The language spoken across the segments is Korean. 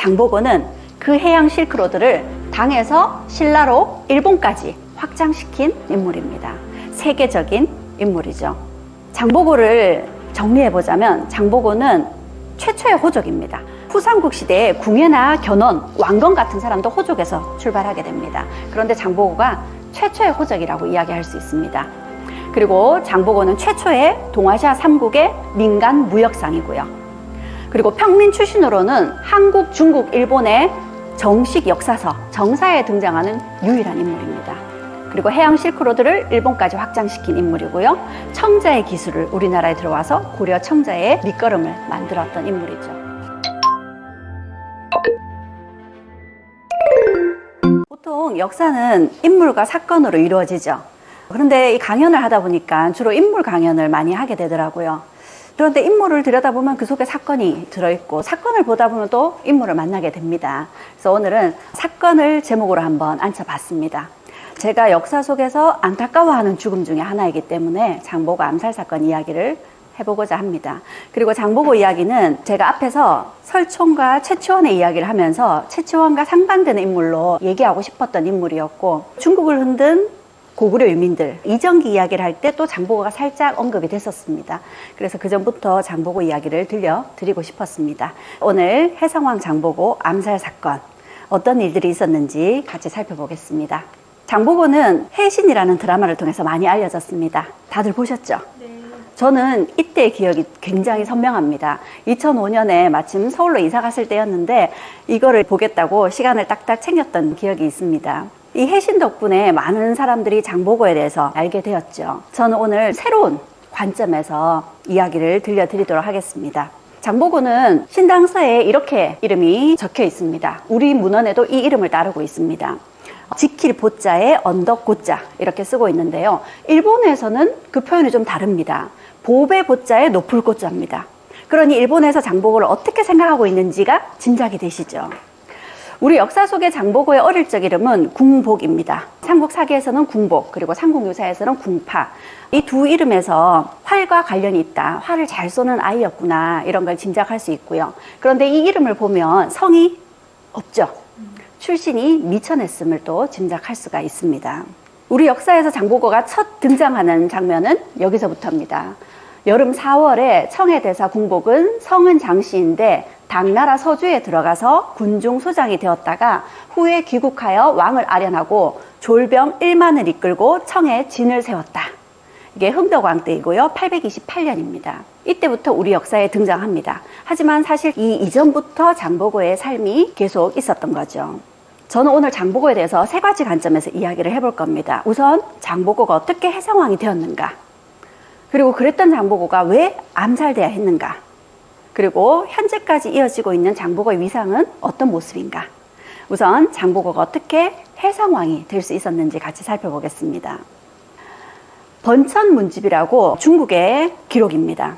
장보고는 그 해양 실크로드를 당에서 신라로 일본까지 확장시킨 인물입니다. 세계적인 인물이죠. 장보고를 정리해보자면 장보고는 최초의 호족입니다. 후삼국 시대에 궁예나 견훤, 왕건 같은 사람도 호족에서 출발하게 됩니다. 그런데 장보고가 최초의 호족이라고 이야기할 수 있습니다. 그리고 장보고는 최초의 동아시아 3국의 민간 무역상이고요. 그리고 평민 출신으로는 한국, 중국, 일본의 정식 역사서, 정사에 등장하는 유일한 인물입니다. 그리고 해양 실크로드를 일본까지 확장시킨 인물이고요. 청자의 기술을 우리나라에 들어와서 고려 청자의 밑거름을 만들었던 인물이죠. 보통 역사는 인물과 사건으로 이루어지죠. 그런데 이 강연을 하다 보니까 주로 인물 강연을 많이 하게 되더라고요. 그런데 인물을 들여다보면 그 속에 사건이 들어있고, 사건을 보다 보면 또 인물을 만나게 됩니다. 그래서 오늘은 사건을 제목으로 한번 앉혀봤습니다. 제가 역사 속에서 안타까워하는 죽음 중에 하나이기 때문에 장보고 암살 사건 이야기를 해보고자 합니다. 그리고 장보고 이야기는 제가 앞에서 설총과 최치원의 이야기를 하면서 최치원과 상반되는 인물로 얘기하고 싶었던 인물이었고, 중국을 흔든 고구려 유민들, 이정기 이야기를 할 때 또 장보고가 살짝 언급이 됐었습니다. 그래서 그 전부터 장보고 이야기를 들려드리고 싶었습니다. 오늘 해성왕 장보고 암살 사건, 어떤 일들이 있었는지 같이 살펴보겠습니다. 장보고는 해신이라는 드라마를 통해서 많이 알려졌습니다. 다들 보셨죠? 네. 저는 이때의 기억이 굉장히 선명합니다. 2005년에 마침 서울로 이사 갔을 때였는데 이거를 보겠다고 시간을 딱딱 챙겼던 기억이 있습니다. 이 해신 덕분에 많은 사람들이 장보고에 대해서 알게 되었죠. 저는 오늘 새로운 관점에서 이야기를 들려드리도록 하겠습니다. 장보고는 신당서에 이렇게 이름이 적혀 있습니다. 우리 문헌에도 이 이름을 따르고 있습니다. 지킬 보자에 언덕 고자 이렇게 쓰고 있는데요. 일본에서는 그 표현이 좀 다릅니다. 보배 보자에 높을 고자입니다. 그러니 일본에서 장보고를 어떻게 생각하고 있는지가 짐작이 되시죠. 우리 역사 속의 장보고의 어릴 적 이름은 궁복입니다. 삼국사기에서는 궁복, 그리고 삼국유사에서는 궁파. 이 두 이름에서 활과 관련이 있다. 활을 잘 쏘는 아이였구나. 이런 걸 짐작할 수 있고요. 그런데 이 이름을 보면 성이 없죠. 출신이 미천했음을 또 짐작할 수가 있습니다. 우리 역사에서 장보고가 첫 등장하는 장면은 여기서부터입니다. 여름 4월에 청해대사 궁복은 성은 장씨인데 당나라 서주에 들어가서 군중 소장이 되었다가 후에 귀국하여 왕을 아련하고 졸병 1만을 이끌고 청에 진을 세웠다. 이게 흥덕왕 때이고요. 828년입니다. 이때부터 우리 역사에 등장합니다. 하지만 사실 이 이전부터 장보고의 삶이 계속 있었던 거죠. 저는 오늘 장보고에 대해서 세 가지 관점에서 이야기를 해볼 겁니다. 우선 장보고가 어떻게 해성왕이 되었는가, 그리고 그랬던 장보고가 왜 암살돼야 했는가, 그리고 현재까지 이어지고 있는 장보고의 위상은 어떤 모습인가. 우선 장보고가 어떻게 해성왕이 될 수 있었는지 같이 살펴보겠습니다. 번천문집이라고 중국의 기록입니다.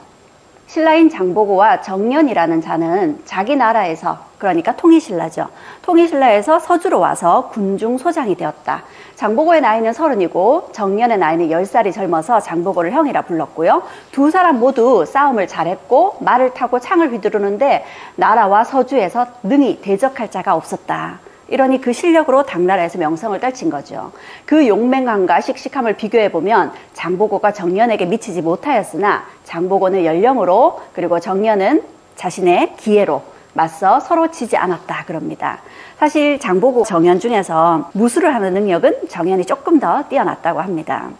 신라인 장보고와 정년이라는 자는 자기 나라에서, 그러니까 통일신라죠. 통일신라에서 서주로 와서 군중 소장이 되었다. 장보고의 나이는 30이고 정년의 나이는 10살이 젊어서 장보고를 형이라 불렀고요. 두 사람 모두 싸움을 잘했고 말을 타고 창을 휘두르는데 나라와 서주에서 능히 대적할 자가 없었다. 이러니 그 실력으로 당나라에서 명성을 떨친 거죠. 그 용맹함과 씩씩함을 비교해보면 장보고가 정년에게 미치지 못하였으나 장보고는 연령으로, 그리고 정년은 자신의 기회로 맞서 서로 치지 않았다 그럽니다. 사실 장보고 정년 중에서 무술을 하는 능력은 정년이 조금 더 뛰어났다고 합니다.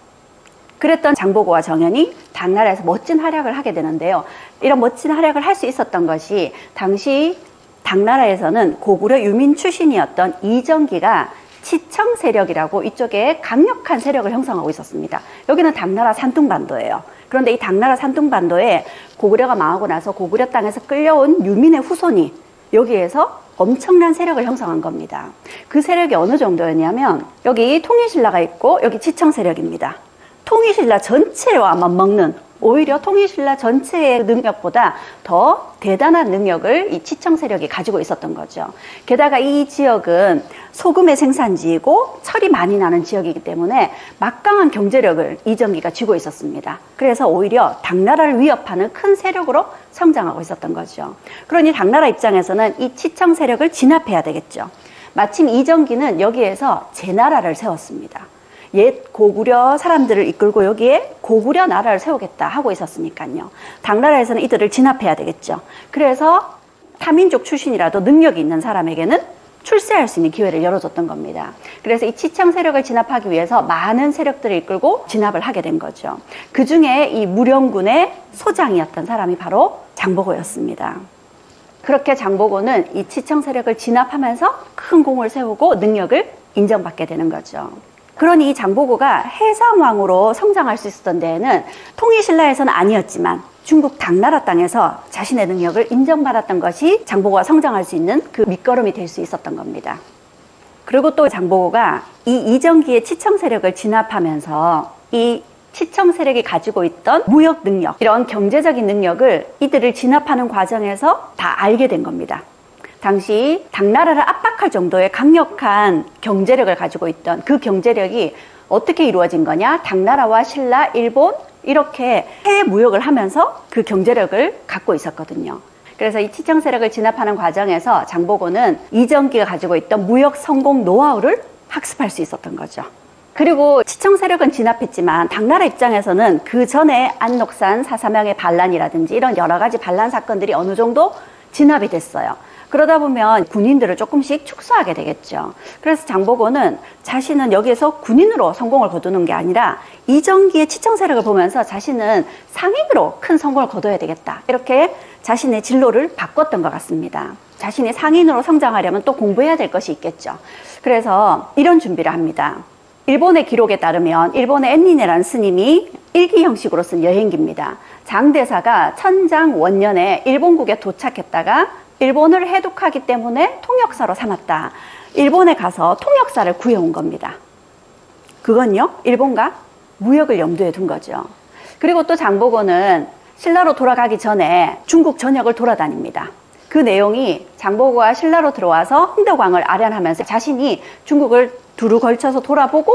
그랬던 장보고와 정년이 당나라에서 멋진 활약을 하게 되는데요. 이런 멋진 활약을 할 수 있었던 것이 당시 당나라에서는 고구려 유민 출신이었던 이정기가 치청 세력이라고 이쪽에 강력한 세력을 형성하고 있었습니다. 여기는 당나라 산둥반도예요. 그런데 이 당나라 산둥반도에 고구려가 망하고 나서 고구려 땅에서 끌려온 유민의 후손이 여기에서 엄청난 세력을 형성한 겁니다. 그 세력이 어느 정도였냐면 여기 통일신라가 있고 여기 치청 세력입니다. 통일신라 전체와 맞먹는 오히려 통일신라 전체의 능력보다 더 대단한 능력을 이 치청 세력이 가지고 있었던 거죠. 게다가 이 지역은 소금의 생산지이고 철이 많이 나는 지역이기 때문에 막강한 경제력을 이정기가 쥐고 있었습니다. 그래서 오히려 당나라를 위협하는 큰 세력으로 성장하고 있었던 거죠. 그러니 당나라 입장에서는 이 치청 세력을 진압해야 되겠죠. 마침 이정기는 여기에서 제나라를 세웠습니다. 옛 고구려 사람들을 이끌고 여기에 고구려 나라를 세우겠다 하고 있었으니까요. 당나라에서는 이들을 진압해야 되겠죠. 그래서 타민족 출신이라도 능력이 있는 사람에게는 출세할 수 있는 기회를 열어줬던 겁니다. 그래서 이 치청 세력을 진압하기 위해서 많은 세력들을 이끌고 진압을 하게 된 거죠. 그 중에 이 무령군의 소장이었던 사람이 바로 장보고였습니다. 그렇게 장보고는 이 치청 세력을 진압하면서 큰 공을 세우고 능력을 인정받게 되는 거죠. 그러니 이 장보고가 해상왕으로 성장할 수 있었던 데에는 통일신라에서는 아니었지만 중국 당나라 땅에서 자신의 능력을 인정받았던 것이 장보고가 성장할 수 있는 그 밑거름이 될 수 있었던 겁니다. 그리고 또 장보고가 이 이정기의 치청 세력을 진압하면서 이 치청 세력이 가지고 있던 무역 능력, 이런 경제적인 능력을 이들을 진압하는 과정에서 다 알게 된 겁니다. 당시 당나라를 압박할 정도의 강력한 경제력을 가지고 있던 그 경제력이 어떻게 이루어진 거냐? 당나라와 신라, 일본 이렇게 해외 무역을 하면서 그 경제력을 갖고 있었거든요. 그래서 이 치청 세력을 진압하는 과정에서 장보고는 이정기가 가지고 있던 무역 성공 노하우를 학습할 수 있었던 거죠. 그리고 치청 세력은 진압했지만 당나라 입장에서는 그 전에 안녹산 4.3형의 반란이라든지 이런 여러 가지 반란 사건들이 어느 정도 진압이 됐어요. 그러다 보면 군인들을 조금씩 축소하게 되겠죠. 그래서 장보고는 자신은 여기에서 군인으로 성공을 거두는 게 아니라 이정기의 치청 세력을 보면서 자신은 상인으로 큰 성공을 거둬야 되겠다. 이렇게 자신의 진로를 바꿨던 것 같습니다. 자신이 상인으로 성장하려면 또 공부해야 될 것이 있겠죠. 그래서 이런 준비를 합니다. 일본의 기록에 따르면 일본의 엔니네라는 스님이 일기 형식으로 쓴 여행기입니다. 장대사가 천장 원년에 일본국에 도착했다가 일본을 해독하기 때문에 통역사로 삼았다. 일본에 가서 통역사를 구해온 겁니다. 그건요, 일본과 무역을 염두에 둔 거죠. 그리고 또 장보고는 신라로 돌아가기 전에 중국 전역을 돌아다닙니다. 그 내용이 장보고가 신라로 들어와서 흥덕왕을 아련하면서 자신이 중국을 두루 걸쳐서 돌아보고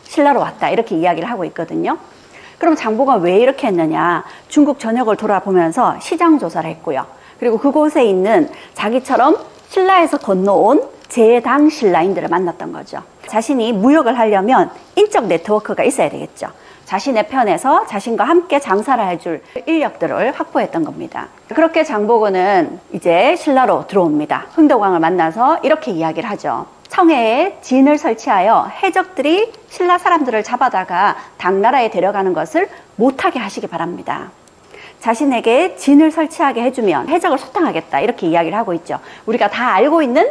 신라로 왔다, 이렇게 이야기를 하고 있거든요. 그럼 장보고가 왜 이렇게 했느냐? 중국 전역을 돌아보면서 시장 조사를 했고요. 그리고 그곳에 있는 자기처럼 신라에서 건너온 제당 신라인들을 만났던 거죠. 자신이 무역을 하려면 인적 네트워크가 있어야 되겠죠. 자신의 편에서 자신과 함께 장사를 해줄 인력들을 확보했던 겁니다. 그렇게 장보고는 이제 신라로 들어옵니다. 흥덕왕을 만나서 이렇게 이야기를 하죠. 청해에 진을 설치하여 해적들이 신라 사람들을 잡아다가 당나라에 데려가는 것을 못하게 하시기 바랍니다. 자신에게 진을 설치하게 해주면 해적을 소탕하겠다, 이렇게 이야기를 하고 있죠. 우리가 다 알고 있는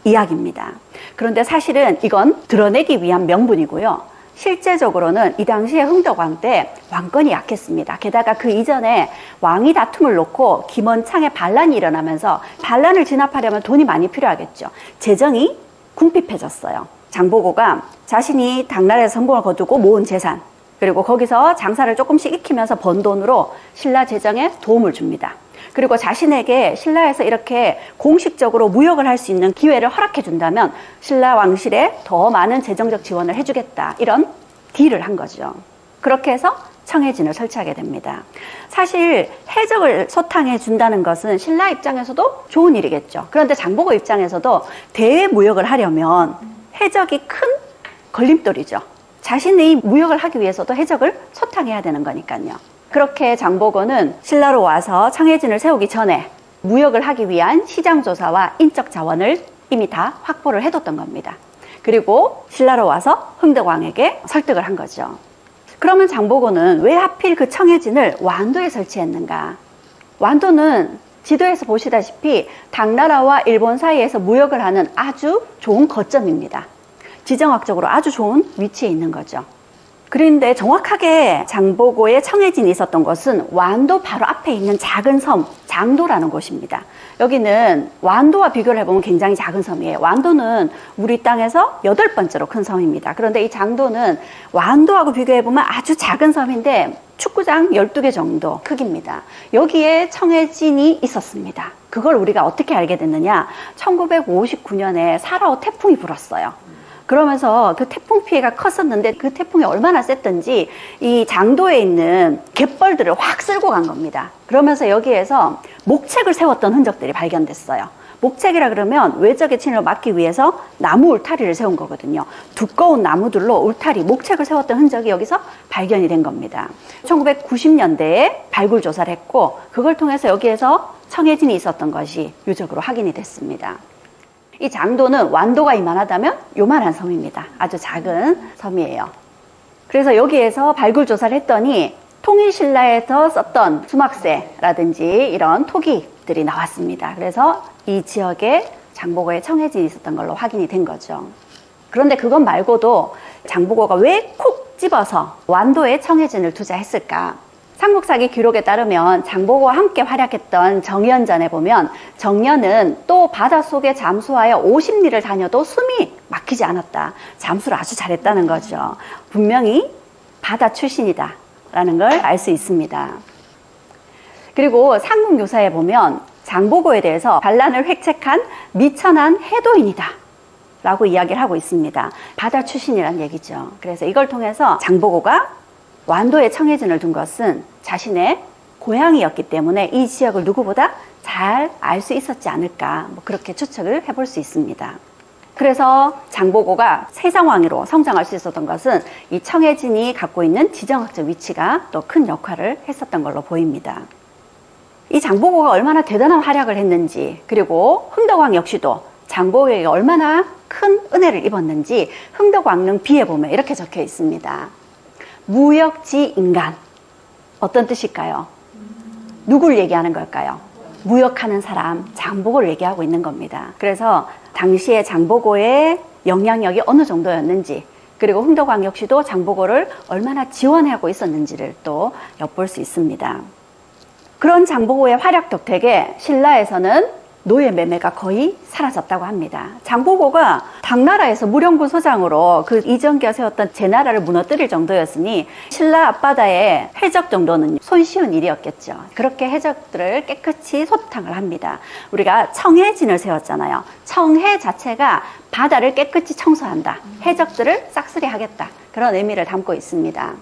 이야기입니다. 그런데 사실은 이건 드러내기 위한 명분이고요. 실제적으로는 이 당시에 흥덕왕 때 왕권이 약했습니다. 게다가 그 이전에 왕위 다툼을 놓고 김원창의 반란이 일어나면서 반란을 진압하려면 돈이 많이 필요하겠죠. 재정이 궁핍해졌어요. 장보고가 자신이 당나라에서 성공을 거두고 모은 재산, 그리고 거기서 장사를 조금씩 익히면서 번 돈으로 신라 재정에 도움을 줍니다. 그리고 자신에게 신라에서 이렇게 공식적으로 무역을 할 수 있는 기회를 허락해 준다면 신라 왕실에 더 많은 재정적 지원을 해주겠다, 이런 딜을 한 거죠. 그렇게 해서 청해진을 설치하게 됩니다. 사실 해적을 소탕해 준다는 것은 신라 입장에서도 좋은 일이겠죠. 그런데 장보고 입장에서도 대외 무역을 하려면 해적이 큰 걸림돌이죠. 자신의 무역을 하기 위해서도 해적을 소탕해야 되는 거니까요. 그렇게 장보고는 신라로 와서 청해진을 세우기 전에 무역을 하기 위한 시장 조사와 인적 자원을 이미 다 확보를 해뒀던 겁니다. 그리고 신라로 와서 흥덕왕에게 설득을 한 거죠. 그러면 장보고는 왜 하필 그 청해진을 완도에 설치했는가? 완도는 지도에서 보시다시피 당나라와 일본 사이에서 무역을 하는 아주 좋은 거점입니다. 지정학적으로 아주 좋은 위치에 있는 거죠. 그런데 정확하게 장보고에 청해진이 있었던 곳은 완도 바로 앞에 있는 작은 섬, 장도라는 곳입니다. 여기는 완도와 비교를 해보면 굉장히 작은 섬이에요. 완도는 우리 땅에서 8번째로 큰 섬입니다. 그런데 이 장도는 완도하고 비교해보면 아주 작은 섬인데 축구장 12개 정도 크기입니다. 여기에 청해진이 있었습니다. 그걸 우리가 어떻게 알게 됐느냐? 1959년에 4.25 태풍이 불었어요. 그러면서 그 태풍 피해가 컸었는데 그 태풍이 얼마나 셌던지 이 장도에 있는 갯벌들을 확 쓸고 간 겁니다. 그러면서 여기에서 목책을 세웠던 흔적들이 발견됐어요. 목책이라 그러면 외적의 침입을 막기 위해서 나무 울타리를 세운 거거든요. 두꺼운 나무들로 울타리, 목책을 세웠던 흔적이 여기서 발견이 된 겁니다. 1990년대에 발굴 조사를 했고 그걸 통해서 여기에서 청해진이 있었던 것이 유적으로 확인이 됐습니다. 이 장도는 완도가 이만하다면 요만한 섬입니다. 아주 작은 섬이에요. 그래서 여기에서 발굴 조사를 했더니 통일신라에서 썼던 수막새라든지 이런 토기들이 나왔습니다. 그래서 이 지역에 장보고에 청해진이 있었던 걸로 확인이 된 거죠. 그런데 그것 말고도 장보고가 왜 콕 집어서 완도에 청해진을 투자했을까? 삼국사기 기록에 따르면 장보고와 함께 활약했던 정연전에 보면 정연은 또 바닷속에 잠수하여 50리를 다녀도 숨이 막히지 않았다. 잠수를 아주 잘했다는 거죠. 분명히 바다 출신이다 라는 걸 알 수 있습니다. 그리고 삼국유사에 보면 장보고에 대해서 반란을 획책한 미천한 해도인이다 라고 이야기를 하고 있습니다. 바다 출신이란 얘기죠. 그래서 이걸 통해서 장보고가 완도에 청해진을 둔 것은 자신의 고향이었기 때문에 이 지역을 누구보다 잘 알 수 있었지 않을까, 그렇게 추측을 해볼 수 있습니다. 그래서 장보고가 세상왕으로 성장할 수 있었던 것은 이 청해진이 갖고 있는 지정학적 위치가 또 큰 역할을 했었던 걸로 보입니다. 이 장보고가 얼마나 대단한 활약을 했는지, 그리고 흥덕왕 역시도 장보고에게 얼마나 큰 은혜를 입었는지 흥덕왕릉 비에 보면 이렇게 적혀 있습니다. 무역지 인간. 어떤 뜻일까요? 누굴 얘기하는 걸까요? 무역하는 사람, 장보고를 얘기하고 있는 겁니다. 그래서 당시에 장보고의 영향력이 어느 정도였는지, 그리고 흥덕왕 역시도 장보고를 얼마나 지원하고 있었는지를 또 엿볼 수 있습니다. 그런 장보고의 활약 덕택에 신라에서는 노예 매매가 거의 사라졌다고 합니다. 장보고가 당나라에서 무령부 소장으로 그 이정기가 세웠던 제나라를 무너뜨릴 정도였으니 신라 앞바다의 해적 정도는 손쉬운 일이었겠죠. 그렇게 해적들을 깨끗이 소탕을 합니다. 우리가 청해진을 세웠잖아요. 청해 자체가 바다를 깨끗이 청소한다. 해적들을 싹쓸이 하겠다. 그런 의미를 담고 있습니다.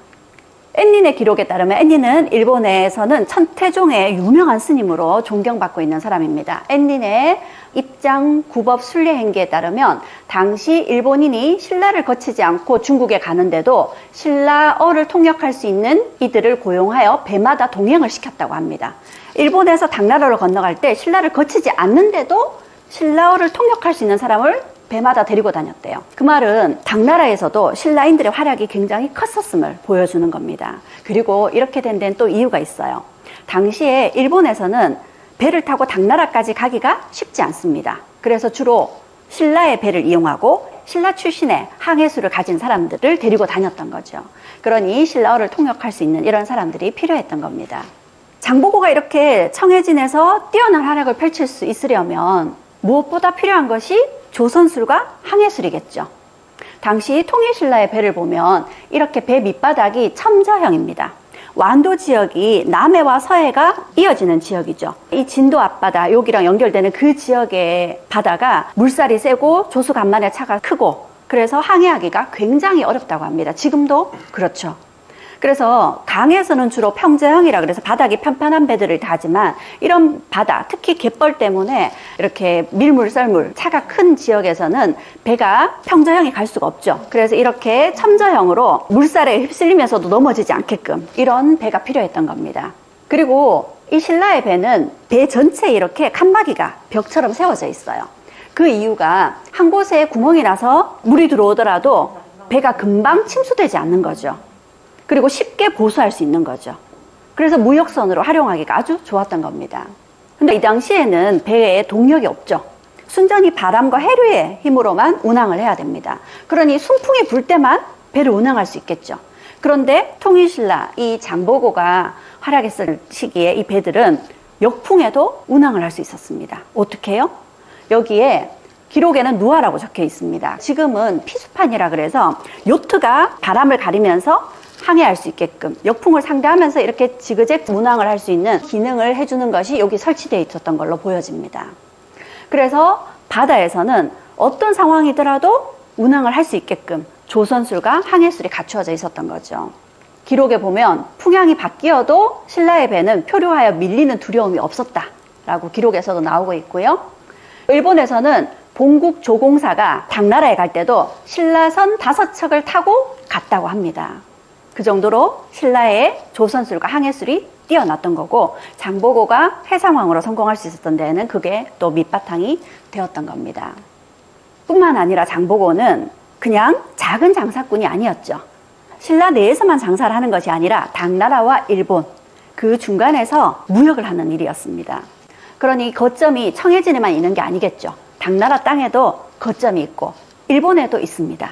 앤린의 기록에 따르면 앤린은 일본에서는 천태종의 유명한 스님으로 존경받고 있는 사람입니다. 앤린의 입장 구법 순례 행기에 따르면 당시 일본인이 신라를 거치지 않고 중국에 가는데도 신라어를 통역할 수 있는 이들을 고용하여 배마다 동행을 시켰다고 합니다. 일본에서 당나라로 건너갈 때 신라를 거치지 않는데도 신라어를 통역할 수 있는 사람을 배마다 데리고 다녔대요. 그 말은 당나라에서도 신라인들의 활약이 굉장히 컸었음을 보여주는 겁니다. 그리고 이렇게 된 데는 또 이유가 있어요. 당시에 일본에서는 배를 타고 당나라까지 가기가 쉽지 않습니다. 그래서 주로 신라의 배를 이용하고 신라 출신의 항해수를 가진 사람들을 데리고 다녔던 거죠. 그러니 신라어를 통역할 수 있는 이런 사람들이 필요했던 겁니다. 장보고가 이렇게 청해진에서 뛰어난 활약을 펼칠 수 있으려면 무엇보다 필요한 것이 조선술과 항해술이겠죠. 당시 통일신라의 배를 보면 이렇게 배 밑바닥이 첨저형입니다. 완도 지역이 남해와 서해가 이어지는 지역이죠. 이 진도 앞바다 여기랑 연결되는 그 지역의 바다가 물살이 세고 조수간만의 차가 크고 그래서 항해하기가 굉장히 어렵다고 합니다. 지금도 그렇죠. 그래서 강에서는 주로 평저형이라 그래서 바닥이 편편한 배들을 타지만 이런 바다, 특히 갯벌 때문에 이렇게 밀물, 썰물, 차가 큰 지역에서는 배가 평저형이 갈 수가 없죠. 그래서 이렇게 첨저형으로 물살에 휩쓸리면서도 넘어지지 않게끔 이런 배가 필요했던 겁니다. 그리고 이 신라의 배는 배 전체에 이렇게 칸막이가 벽처럼 세워져 있어요. 그 이유가 한 곳에 구멍이 나서 물이 들어오더라도 배가 금방 침수되지 않는 거죠. 그리고 쉽게 보수할 수 있는 거죠. 그래서 무역선으로 활용하기가 아주 좋았던 겁니다. 근데 이 당시에는 배에 동력이 없죠. 순전히 바람과 해류의 힘으로만 운항을 해야 됩니다. 그러니 순풍이 불 때만 배를 운항할 수 있겠죠. 그런데 통일신라 이 장보고가 활약했을 시기에 이 배들은 역풍에도 운항을 할 수 있었습니다. 어떻게 해요? 여기에 기록에는 누아라고 적혀 있습니다. 지금은 피수판이라 그래서 요트가 바람을 가리면서 항해할 수 있게끔 역풍을 상대하면서 이렇게 지그재г 운항을 할 수 있는 기능을 해주는 것이 여기 설치되어 있었던 걸로 보여집니다. 그래서 바다에서는 어떤 상황이더라도 운항을 할 수 있게끔 조선술과 항해술이 갖추어져 있었던 거죠. 기록에 보면 풍향이 바뀌어도 신라의 배는 표류하여 밀리는 두려움이 없었다라고 기록에서도 나오고 있고요. 일본에서는 본국 조공사가 당나라에 갈 때도 신라선 5척을 타고 갔다고 합니다. 그 정도로 신라의 조선술과 항해술이 뛰어났던 거고, 장보고가 해상왕으로 성공할 수 있었던 데에는 그게 또 밑바탕이 되었던 겁니다. 뿐만 아니라 장보고는 그냥 작은 장사꾼이 아니었죠. 신라 내에서만 장사를 하는 것이 아니라 당나라와 일본 그 중간에서 무역을 하는 일이었습니다. 그러니 거점이 청해진에만 있는 게 아니겠죠. 당나라 땅에도 거점이 있고 일본에도 있습니다.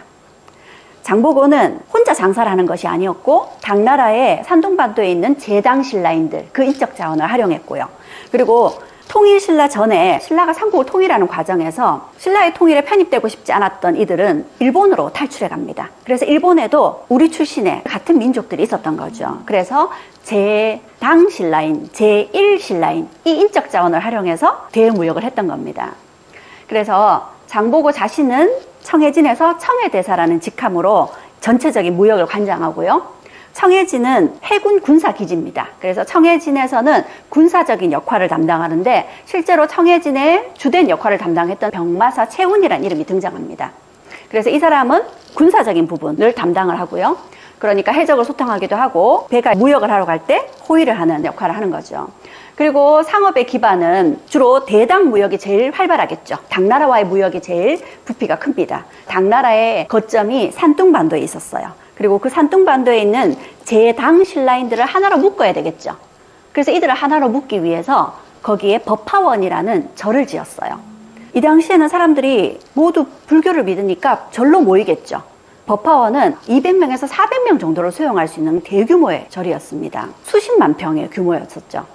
장보고는 혼자 장사를 하는 것이 아니었고 당나라의 산둥반도에 있는 제당 신라인들 그 인적 자원을 활용했고요. 그리고 통일신라 전에 신라가 삼국을 통일하는 과정에서 신라의 통일에 편입되고 싶지 않았던 이들은 일본으로 탈출해 갑니다. 그래서 일본에도 우리 출신의 같은 민족들이 있었던 거죠. 그래서 제당 신라인, 제1 신라인 이 인적 자원을 활용해서 대무역을 했던 겁니다. 그래서 장보고 자신은 청해진에서 청해대사라는 직함으로 전체적인 무역을 관장하고요. 청해진은 해군 군사기지입니다. 그래서 청해진에서는 군사적인 역할을 담당하는데 실제로 청해진의 주된 역할을 담당했던 병마사 최운이라는 이름이 등장합니다. 그래서 이 사람은 군사적인 부분을 담당을 하고요. 그러니까 해적을 소탕하기도 하고 배가 무역을 하러 갈 때 호위를 하는 역할을 하는 거죠. 그리고 상업의 기반은 주로 대당 무역이 제일 활발하겠죠. 당나라와의 무역이 제일 부피가 큽니다. 당나라의 거점이 산둥반도에 있었어요. 그리고 그 산둥반도에 있는 제당 신라인들을 하나로 묶어야 되겠죠. 그래서 이들을 하나로 묶기 위해서 거기에 법화원이라는 절을 지었어요. 이 당시에는 사람들이 모두 불교를 믿으니까 절로 모이겠죠. 법화원은 200명에서 400명 정도를 수용할 수 있는 대규모의 절이었습니다. 수십만 평의 규모였었죠.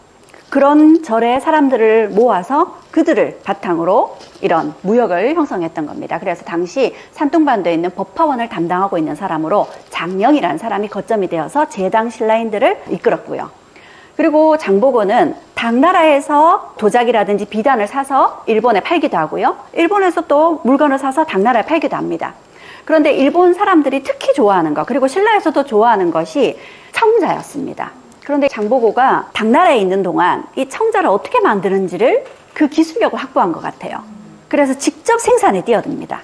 그런 절에 사람들을 모아서 그들을 바탕으로 이런 무역을 형성했던 겁니다. 그래서 당시 산둥반도에 있는 법화원을 담당하고 있는 사람으로 장령이라는 사람이 거점이 되어서 제당 신라인들을 이끌었고요. 그리고 장보고는 당나라에서 도자기라든지 비단을 사서 일본에 팔기도 하고요. 일본에서 또 물건을 사서 당나라에 팔기도 합니다. 그런데 일본 사람들이 특히 좋아하는 것, 그리고 신라에서도 좋아하는 것이 청자였습니다. 그런데 장보고가 당나라에 있는 동안 이 청자를 어떻게 만드는지를 그 기술력을 확보한 것 같아요. 그래서 직접 생산에 뛰어듭니다.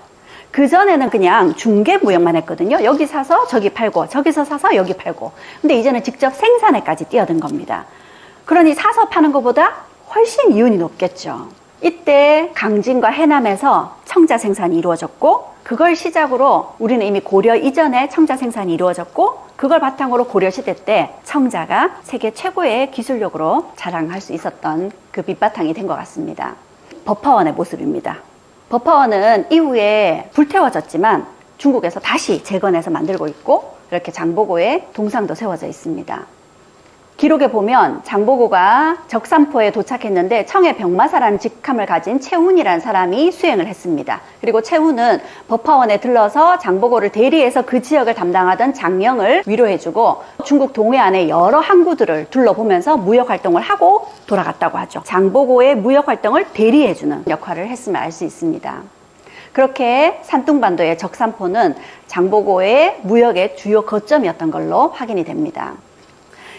그전에는 그냥 중개 무역만 했거든요. 여기 사서 저기 팔고 저기서 사서 여기 팔고. 근데 이제는 직접 생산에까지 뛰어든 겁니다. 그러니 사서 파는 것보다 훨씬 이윤이 높겠죠. 이때 강진과 해남에서 청자 생산이 이루어졌고, 그걸 시작으로 우리는 이미 고려 이전에 청자 생산이 이루어졌고, 그걸 바탕으로 고려 시대 때 청자가 세계 최고의 기술력으로 자랑할 수 있었던 그 밑바탕이 된 것 같습니다. 법화원의 모습입니다. 법화원은 이후에 불태워졌지만 중국에서 다시 재건해서 만들고 있고, 이렇게 장보고의 동상도 세워져 있습니다. 기록에 보면 장보고가 적산포에 도착했는데 청해 병마사라는 직함을 가진 최운이라는 사람이 수행을 했습니다. 그리고 최운은 법화원에 들러서 장보고를 대리해서 그 지역을 담당하던 장령을 위로해주고 중국 동해안의 여러 항구들을 둘러보면서 무역활동을 하고 돌아갔다고 하죠. 장보고의 무역활동을 대리해주는 역할을 했음을 알 수 있습니다. 그렇게 산둥반도의 적산포는 장보고의 무역의 주요 거점이었던 걸로 확인이 됩니다.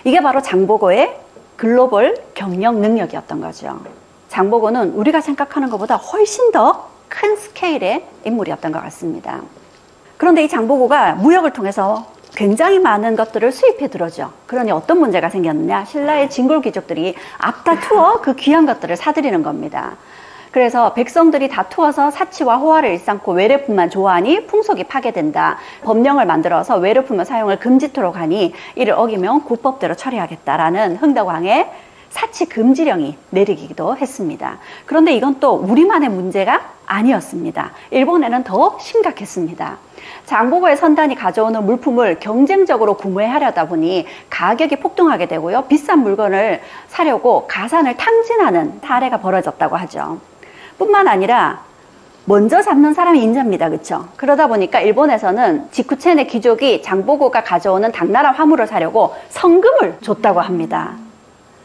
이게 바로 장보고의 글로벌 경영 능력이었던 거죠. 장보고는 우리가 생각하는 것보다 훨씬 더 큰 스케일의 인물이었던 것 같습니다. 그런데 이 장보고가 무역을 통해서 굉장히 많은 것들을 수입해 들어오죠. 그러니 어떤 문제가 생겼느냐? 신라의 진골 귀족들이 앞다투어 그 귀한 것들을 사들이는 겁니다. 그래서 백성들이 다투어서 사치와 호화를 일삼고 외래품만 좋아하니 풍속이 파괴된다. 법령을 만들어서 외래품의 사용을 금지토록 하니 이를 어기면 국법대로 처리하겠다라는 흥덕왕의 사치 금지령이 내리기도 했습니다. 그런데 이건 또 우리만의 문제가 아니었습니다. 일본에는 더 심각했습니다. 장보고의 선단이 가져오는 물품을 경쟁적으로 구매하려다 보니 가격이 폭등하게 되고요. 비싼 물건을 사려고 가산을 탕진하는 사례가 벌어졌다고 하죠. 뿐만 아니라 먼저 잡는 사람이 인자입니다. 그렇죠? 그러다 보니까 일본에서는 지쿠첸의 귀족이 장보고가 가져오는 당나라 화물을 사려고 성금을 줬다고 합니다.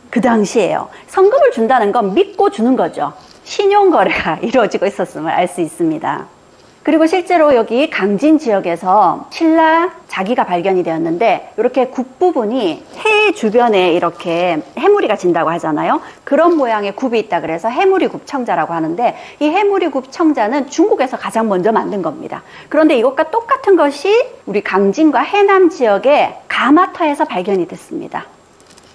그 당시에요. 성금을 준다는 건 믿고 주는 거죠. 신용거래가 이루어지고 있었음을 알 수 있습니다. 그리고 실제로 여기 강진 지역에서 신라 자기가 발견이 되었는데 이렇게 굽 부분이 해 주변에 이렇게 해무리가 진다고 하잖아요. 그런 모양의 굽이 있다 그래서 해무리굽 청자라고 하는데 이 해무리굽 청자는 중국에서 가장 먼저 만든 겁니다. 그런데 이것과 똑같은 것이 우리 강진과 해남 지역의 가마터에서 발견이 됐습니다.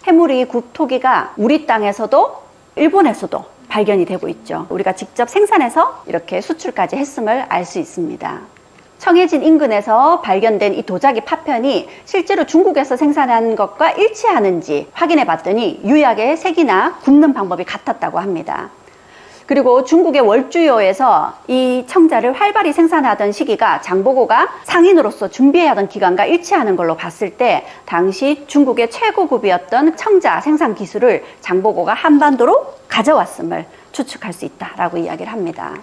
해무리굽 토기가 우리 땅에서도 일본에서도 발견이 되고 있죠. 우리가 직접 생산해서 이렇게 수출까지 했음을 알 수 있습니다. 청해진 인근에서 발견된 이 도자기 파편이 실제로 중국에서 생산한 것과 일치하는지 확인해 봤더니 유약의 색이나 굽는 방법이 같았다고 합니다. 그리고 중국의 월주요에서 이 청자를 활발히 생산하던 시기가 장보고가 상인으로서 준비해야 하던 기간과 일치하는 걸로 봤을 때 당시 중국의 최고급이었던 청자 생산 기술을 장보고가 한반도로 가져왔음을 추측할 수 있다라고 이야기를 합니다.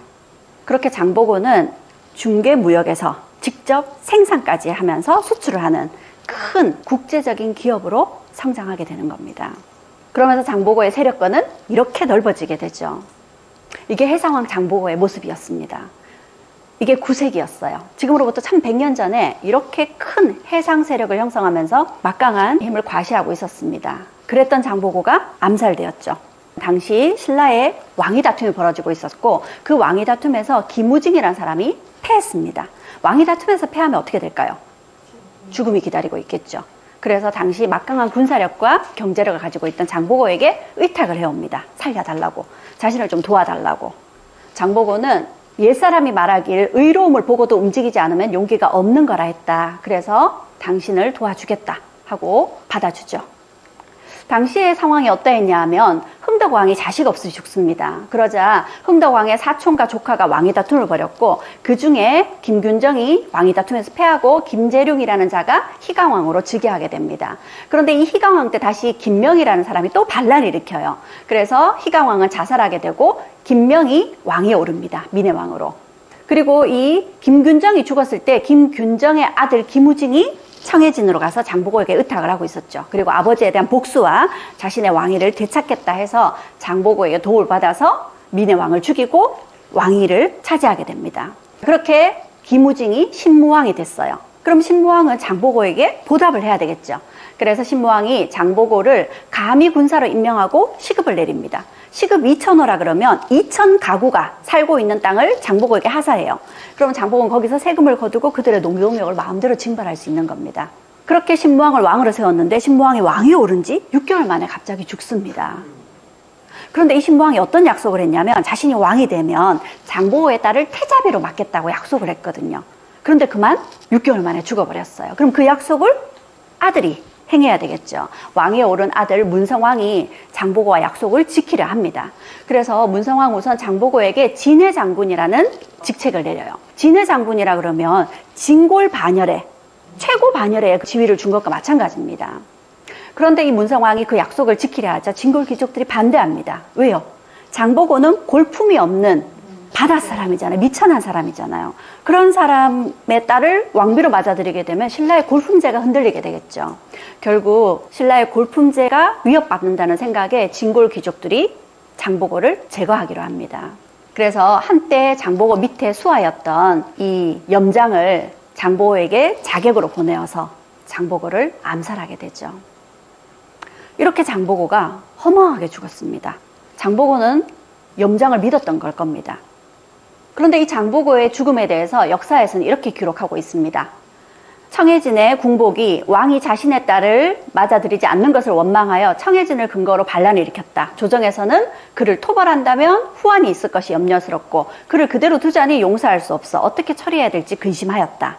그렇게 장보고는 중개무역에서 직접 생산까지 하면서 수출을 하는 큰 국제적인 기업으로 성장하게 되는 겁니다. 그러면서 장보고의 세력권은 이렇게 넓어지게 되죠. 이게 해상왕 장보고의 모습이었습니다. 이게 9세기였어요. 지금으로부터 1100년 전에 이렇게 큰 해상 세력을 형성하면서 막강한 힘을 과시하고 있었습니다. 그랬던 장보고가 암살되었죠. 당시 신라의 왕위 다툼이 벌어지고 있었고 그 왕위 다툼에서 김우징이라는 사람이 패했습니다. 왕위 다툼에서 패하면 어떻게 될까요? 죽음이 기다리고 있겠죠. 그래서 당시 막강한 군사력과 경제력을 가지고 있던 장보고에게 의탁을 해옵니다. 살려달라고, 자신을 좀 도와달라고. 장보고는 옛사람이 말하길 의로움을 보고도 움직이지 않으면 용기가 없는 거라 했다. 그래서 당신을 도와주겠다 하고 받아주죠. 당시의 상황이 어떠했냐 하면 흥덕왕이 자식 없이 죽습니다. 그러자 흥덕왕의 사촌과 조카가 왕위 다툼을 벌였고 그 중에 김균정이 왕위 다툼에서 패하고 김재룡이라는 자가 희강왕으로 즉위하게 됩니다. 그런데 이 희강왕 때 다시 김명이라는 사람이 또 반란을 일으켜요. 그래서 희강왕은 자살하게 되고 김명이 왕위에 오릅니다. 민해왕으로. 그리고 이 김균정이 죽었을 때 김균정의 아들 김우징이 청해진으로 가서 장보고에게 의탁을 하고 있었죠. 그리고 아버지에 대한 복수와 자신의 왕위를 되찾겠다 해서 장보고에게 도움을 받아서 민해왕을 죽이고 왕위를 차지하게 됩니다. 그렇게 김우징이 신무왕이 됐어요. 그럼 신무왕은 장보고에게 보답을 해야 되겠죠. 그래서 신무왕이 장보고를 감히 군사로 임명하고 시급을 내립니다. 시급 2,000호라 그러면 2,000가구가 살고 있는 땅을 장보고에게 하사해요. 그러면 장보고는 거기서 세금을 거두고 그들의 농경력을 마음대로 징발할 수 있는 겁니다. 그렇게 신무왕을 왕으로 세웠는데 신무왕이 왕위에 오른 지 6개월 만에 갑자기 죽습니다. 그런데 이 신무왕이 어떤 약속을 했냐면 자신이 왕이 되면 장보고의 딸을 태자비로 맡겠다고 약속을 했거든요. 그런데 그만 6개월 만에 죽어버렸어요. 그럼 그 약속을 아들이 행해야 되겠죠. 왕위에 오른 아들 문성왕이 장보고와 약속을 지키려 합니다. 그래서 문성왕 우선 장보고에게 진해 장군이라는 직책을 내려요. 진해 장군이라 그러면 진골 반열에 최고 반열에 지위를 준 것과 마찬가지입니다. 그런데 이 문성왕이 그 약속을 지키려 하자 진골 귀족들이 반대합니다. 왜요? 장보고는 골품이 없는 바다 사람이잖아요. 미천한 사람이잖아요. 그런 사람의 딸을 왕비로 맞아들이게 되면 신라의 골품제가 흔들리게 되겠죠. 결국 신라의 골품제가 위협받는다는 생각에 진골 귀족들이 장보고를 제거하기로 합니다. 그래서 한때 장보고 밑에 수하였던 이 염장을 장보고에게 자객으로 보내어서 장보고를 암살하게 되죠. 이렇게 장보고가 허망하게 죽었습니다. 장보고는 염장을 믿었던 걸 겁니다. 그런데 이 장보고의 죽음에 대해서 역사에서는 이렇게 기록하고 있습니다. 청해진의 궁복이 왕이 자신의 딸을 맞아들이지 않는 것을 원망하여 청해진을 근거로 반란을 일으켰다. 조정에서는 그를 토벌한다면 후환이 있을 것이 염려스럽고 그를 그대로 두자니 용서할 수 없어 어떻게 처리해야 될지 근심하였다.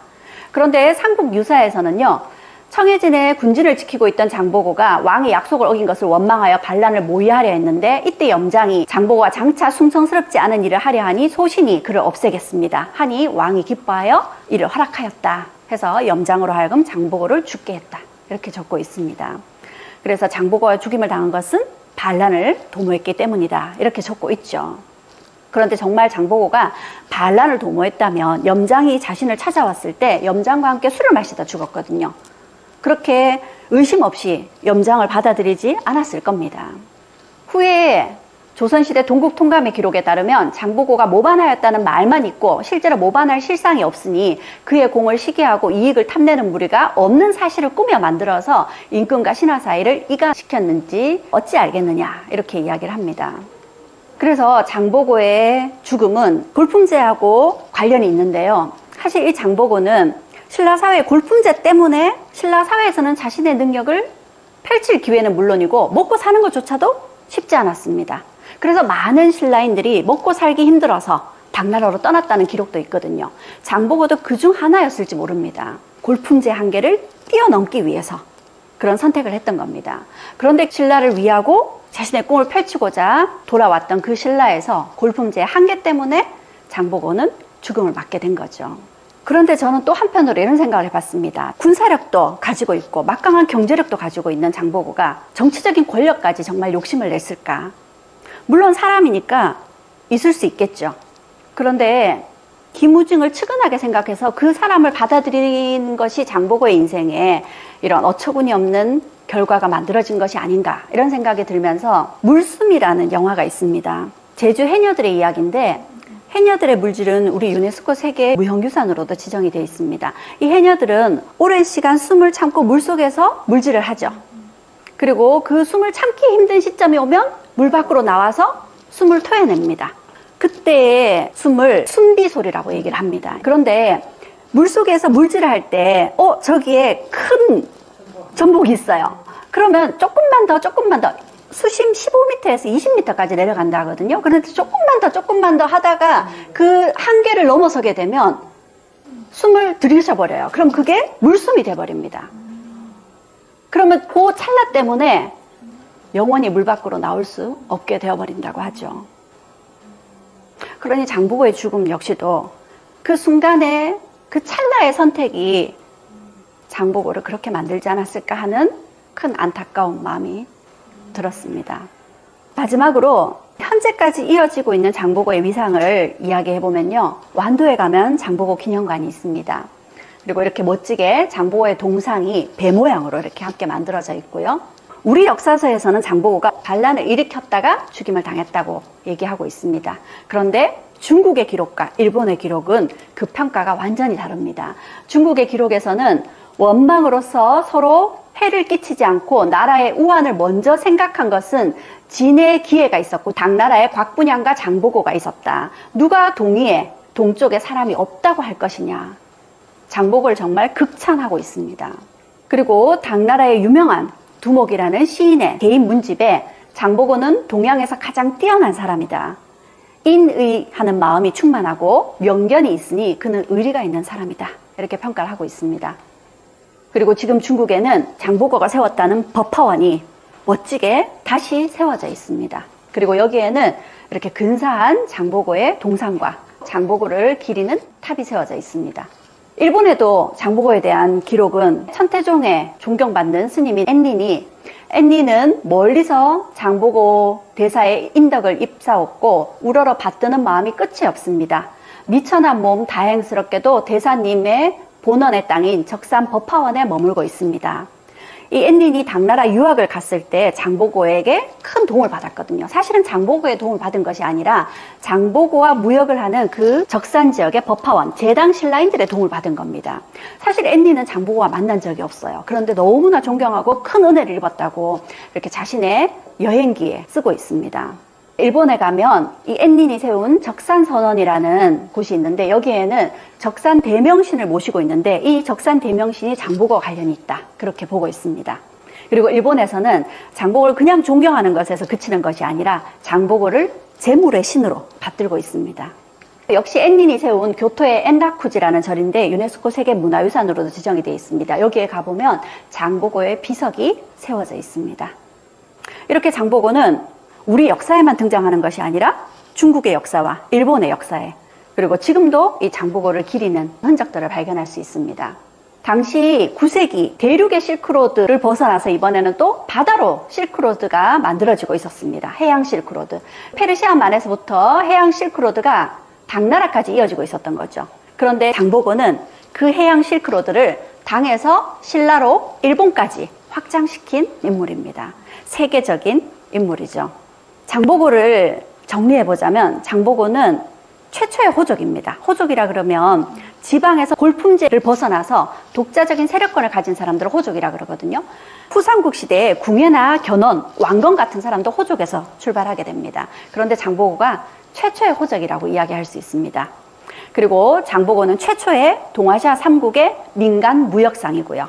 그런데 삼국유사에서는요. 청해진의 군진을 지키고 있던 장보고가 왕의 약속을 어긴 것을 원망하여 반란을 모의하려 했는데 이때 염장이 장보고가 장차 숭성스럽지 않은 일을 하려 하니 소신이 그를 없애겠습니다. 하니 왕이 기뻐하여 이를 허락하였다 해서 염장으로 하여금 장보고를 죽게 했다. 이렇게 적고 있습니다. 그래서 장보고가 죽임을 당한 것은 반란을 도모했기 때문이다. 이렇게 적고 있죠. 그런데 정말 장보고가 반란을 도모했다면 염장이 자신을 찾아왔을 때 염장과 함께 술을 마시다 죽었거든요. 그렇게 의심 없이 염장을 받아들이지 않았을 겁니다. 후에 조선시대 동국통감의 기록에 따르면 장보고가 모반하였다는 말만 있고 실제로 모반할 실상이 없으니 그의 공을 시기하고 이익을 탐내는 무리가 없는 사실을 꾸며 만들어서 임금과 신하 사이를 이간시켰는지 어찌 알겠느냐 이렇게 이야기를 합니다. 그래서 장보고의 죽음은 골품제하고 관련이 있는데요. 사실 이 장보고는 신라사회의 골품제 때문에 신라사회에서는 자신의 능력을 펼칠 기회는 물론이고 먹고 사는 것조차도 쉽지 않았습니다. 그래서 많은 신라인들이 먹고 살기 힘들어서 당나라로 떠났다는 기록도 있거든요. 장보고도 그중 하나였을지 모릅니다. 골품제 한계를 뛰어넘기 위해서 그런 선택을 했던 겁니다. 그런데 신라를 위하고 자신의 꿈을 펼치고자 돌아왔던 그 신라에서 골품제의 한계 때문에 장보고는 죽음을 맞게 된 거죠. 그런데 저는 또 한편으로 이런 생각을 해봤습니다. 군사력도 가지고 있고 막강한 경제력도 가지고 있는 장보고가 정치적인 권력까지 정말 욕심을 냈을까? 물론 사람이니까 있을 수 있겠죠. 그런데 김우중을 측은하게 생각해서 그 사람을 받아들이는 것이 장보고의 인생에 이런 어처구니 없는 결과가 만들어진 것이 아닌가 이런 생각이 들면서 물숨이라는 영화가 있습니다. 제주 해녀들의 이야기인데 해녀들의 물질은 우리 유네스코 세계 무형유산으로도 지정이 되어 있습니다. 이 해녀들은 오랜 시간 숨을 참고 물속에서 물질을 하죠. 그리고 그 숨을 참기 힘든 시점이 오면 물 밖으로 나와서 숨을 토해냅니다. 그때의 숨을 숨비소리라고 얘기를 합니다. 그런데 물속에서 물질을 할 때 저기에 큰 전복이 있어요. 그러면 조금만 더 수심 15m에서 20m까지 내려간다 하거든요. 그런데 조금만 더 하다가 그 한계를 넘어서게 되면 숨을 들이셔버려요. 그럼 그게 물숨이 돼버립니다. 그러면 그 찰나 때문에 영원히 물 밖으로 나올 수 없게 되어버린다고 하죠. 그러니 장보고의 죽음 역시도 그 순간에 그 찰나의 선택이 장보고를 그렇게 만들지 않았을까 하는 큰 안타까운 마음이 들었습니다. 마지막으로 현재까지 이어지고 있는 장보고의 위상을 이야기해보면요. 완도에 가면 장보고 기념관이 있습니다. 그리고 이렇게 멋지게 장보고의 동상이 배 모양으로 이렇게 함께 만들어져 있고요. 우리 역사서에서는 장보고가 반란을 일으켰다가 죽임을 당했다고 얘기하고 있습니다. 그런데 중국의 기록과 일본의 기록은 그 평가가 완전히 다릅니다. 중국의 기록에서는 원망으로서 서로 해를 끼치지 않고 나라의 우환을 먼저 생각한 것은 진의 기회가 있었고 당나라의 곽분양과 장보고가 있었다. 누가 동의해 동쪽에 사람이 없다고 할 것이냐. 장보고를 정말 극찬하고 있습니다. 그리고 당나라의 유명한 두목이라는 시인의 개인 문집에 장보고는 동양에서 가장 뛰어난 사람이다. 인의하는 마음이 충만하고 명견이 있으니 그는 의리가 있는 사람이다. 이렇게 평가를 하고 있습니다. 그리고 지금 중국에는 장보고가 세웠다는 법화원이 멋지게 다시 세워져 있습니다. 그리고 여기에는 이렇게 근사한 장보고의 동상과 장보고를 기리는 탑이 세워져 있습니다. 일본에도 장보고에 대한 기록은 천태종의 존경받는 스님인 앤린은 멀리서 장보고 대사의 인덕을 입사했고 우러러 받드는 마음이 끝이 없습니다. 미천한 몸 다행스럽게도 대사님의 본원의 땅인 적산 법화원에 머물고 있습니다. 이 앤린이 당나라 유학을 갔을 때 장보고에게 큰 도움을 받았거든요. 사실은 장보고의 도움을 받은 것이 아니라 장보고와 무역을 하는 그 적산 지역의 법화원, 재당 신라인들의 도움을 받은 겁니다. 사실 앤린은 장보고와 만난 적이 없어요. 그런데 너무나 존경하고 큰 은혜를 입었다고 이렇게 자신의 여행기에 쓰고 있습니다. 일본에 가면 이 앤린이 세운 적산선원이라는 곳이 있는데 여기에는 적산 대명신을 모시고 있는데 이 적산 대명신이 장보고와 관련이 있다. 그렇게 보고 있습니다. 그리고 일본에서는 장보고를 그냥 존경하는 것에서 그치는 것이 아니라 장보고를 재물의 신으로 받들고 있습니다. 역시 앤린이 세운 교토의 엔라쿠지라는 절인데 유네스코 세계문화유산으로도 지정이 되어 있습니다. 여기에 가보면 장보고의 비석이 세워져 있습니다. 이렇게 장보고는 우리 역사에만 등장하는 것이 아니라 중국의 역사와 일본의 역사에, 그리고 지금도 이 장보고를 기리는 흔적들을 발견할 수 있습니다. 당시 9세기 대륙의 실크로드를 벗어나서 이번에는 또 바다로 실크로드가 만들어지고 있었습니다. 해양 실크로드. 페르시아만에서부터 해양 실크로드가 당나라까지 이어지고 있었던 거죠. 그런데 장보고는 그 해양 실크로드를 당에서 신라로 일본까지 확장시킨 인물입니다. 세계적인 인물이죠. 장보고를 정리해보자면 장보고는 최초의 호족입니다. 호족이라 그러면 지방에서 골품제를 벗어나서 독자적인 세력권을 가진 사람들을 호족이라 그러거든요. 후삼국 시대에 궁예나 견훤, 왕건 같은 사람도 호족에서 출발하게 됩니다. 그런데 장보고가 최초의 호족이라고 이야기할 수 있습니다. 그리고 장보고는 최초의 동아시아 3국의 민간 무역상이고요.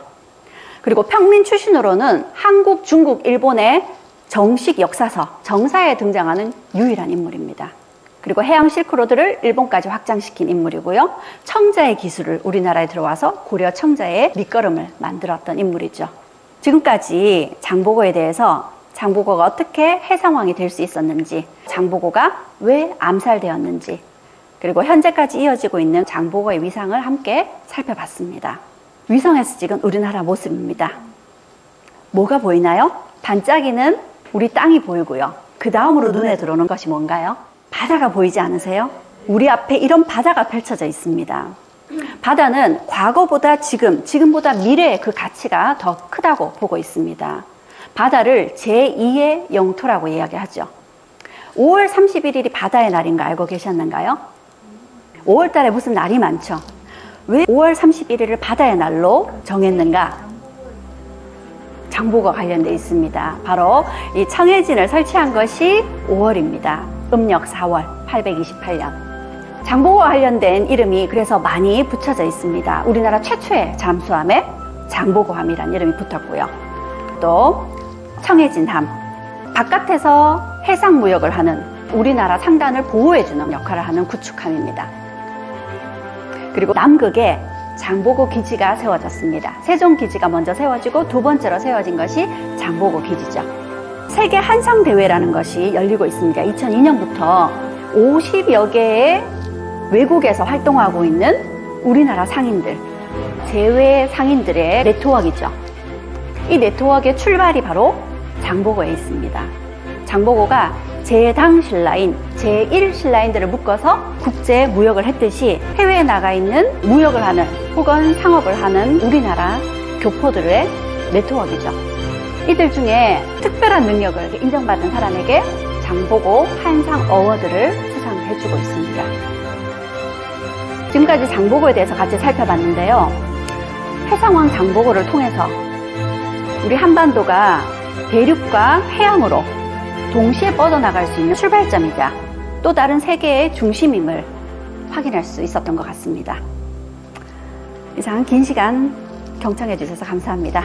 그리고 평민 출신으로는 한국, 중국, 일본의 정식 역사서, 정사에 등장하는 유일한 인물입니다. 그리고 해양 실크로드를 일본까지 확장시킨 인물이고요. 청자의 기술을 우리나라에 들어와서 고려 청자의 밑거름을 만들었던 인물이죠. 지금까지 장보고에 대해서 장보고가 어떻게 해상왕이 될 수 있었는지, 장보고가 왜 암살되었는지, 그리고 현재까지 이어지고 있는 장보고의 위상을 함께 살펴봤습니다. 위성에서 찍은 우리나라 모습입니다. 뭐가 보이나요? 반짝이는 우리 땅이 보이고요. 그 다음으로 눈에 들어오는 것이 뭔가요? 바다가 보이지 않으세요? 우리 앞에 이런 바다가 펼쳐져 있습니다. 바다는 과거보다 지금보다 미래의 그 가치가 더 크다고 보고 있습니다. 바다를 제2의 영토라고 이야기하죠. 5월 31일이 바다의 날인 거 알고 계셨는가요? 5월 달에 무슨 날이 많죠. 왜 5월 31일을 바다의 날로 정했는가? 장보고와 관련되어 있습니다. 바로 이 청해진을 설치한 것이 5월입니다. 음력 4월 828년. 장보고와 관련된 이름이 그래서 많이 붙여져 있습니다. 우리나라 최초의 잠수함에 장보고함이라는 이름이 붙었고요. 또 청해진함, 바깥에서 해상무역을 하는 우리나라 상단을 보호해주는 역할을 하는 구축함입니다. 그리고 남극에 장보고 기지가 세워졌습니다. 세종기지가 먼저 세워지고 두 번째로 세워진 것이 장보고 기지죠. 세계 한상대회라는 것이 열리고 있습니다. 2002년부터 50여 개의 외국에서 활동하고 있는 우리나라 상인들, 제외 상인들의 네트워크이죠. 이 네트워크의 출발이 바로 장보고에 있습니다. 장보고가 제1당 신라인, 제1 신라인들을 묶어서 국제 무역을 했듯이 해외에 나가 있는 무역을 하는 혹은 상업을 하는 우리나라 교포들의 네트워크이죠. 이들 중에 특별한 능력을 인정받은 사람에게 장보고 한상 어워드를 수상해주고 있습니다. 지금까지 장보고에 대해서 같이 살펴봤는데요. 해상왕 장보고를 통해서 우리 한반도가 대륙과 해양으로 동시에 뻗어나갈 수 있는 출발점이자 또 다른 세계의 중심임을 확인할 수 있었던 것 같습니다. 이상 긴 시간 경청해 주셔서 감사합니다.